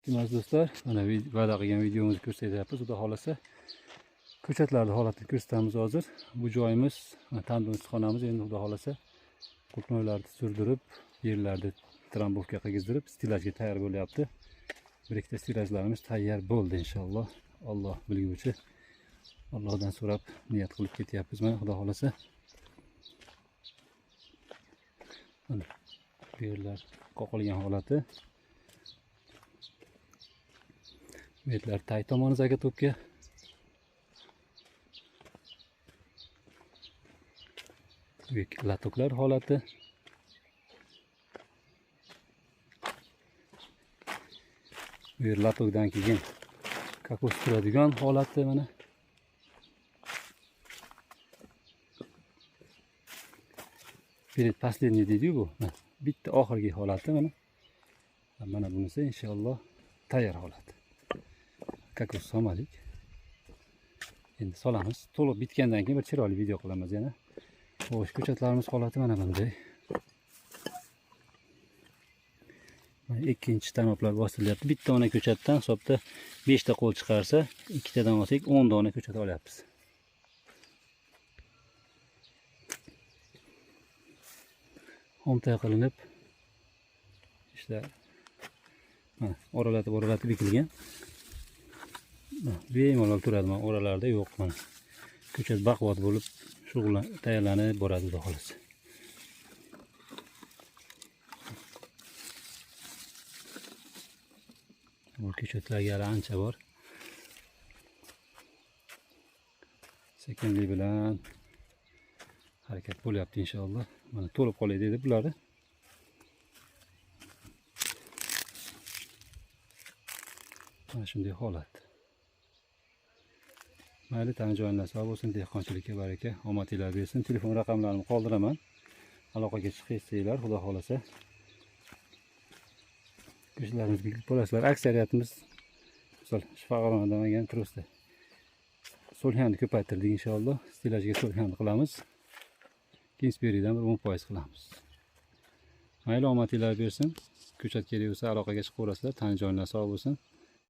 Demak do'stlar, mana va'da qilgan videomizni ko'rsatyapmiz. Xudo xolasa ko'chatlarning holatini ko'rsatamiz hozir. Bu joyimiz Tandon issiqxonamiz. Endi xudo xolasa qulpnoylarni surdirib, yerlarni trambovka qilgizdirib, stilajga tayyor bo'lyapti. Bir ikkita stilajlarimiz tayyor bo'ldi inshaalloh. Alloh bilguvchi. Allohdan so'rab niyat qilib ketyapmiz. Mana xudo xolasa mana bu yerlar qoqilgan holati. Betlar tay tomoni zakatobga. Büyük latoklar holati. Bu yer latokdan keyin kokos turadigan holati mana. Перед последний deydi bu. Bitta oxirgi holati mana. Mana bunisi inshaalloh tayyor holati. Kokos solmadik. Endi solamiz. To'liq bitgandan keyin bir chiroyli video qilamiz yana. Xo'sh, ko'chatlarimiz holati mana bunday. Ikkinchi tanoplar bosilyapti. Bitta ona ko'chatdan hisobda 5 ta qo'l chiqarsa, ikkitadan olsak 10 dona ko'chat olyapmiz. Xomtay qilinib ishlar mana oralatib ekilgan. Bemalol turadi, mana oralarda yo'q mana. Ko'chat baquvvat bo'lib tayyorlanib boradi xudo xolasa. Bu ko'chatlarga hali ancha bor. Sekinlik bilan harakat bo'lyapti inshaalloh. Mana to'lib qolay dedi bularni. Mana shunday holat. Mayli, tani joyinglar sog' bo'lsin, dehqonchilikka baraka, omadinglar bersin. Telefon raqamlarimni qoldiraman. Aloqaga chiqaysizlar, xudo xolasa. Ko'chatlarimizga klip bo'lasizlar. Aksariyatimiz misol Shifaqo'rg'ondan olgan trosda so'lxanni ko'paytirdik inshaalloh. Stilajga so'lxan qilamiz. Kingsbury'dan 10% qilamiz. Mayli, omadinglar bersin. Ko'chat kerak bo'lsa aloqaga chiqaverasizlar. Tani joyinglar sog' bo'lsin.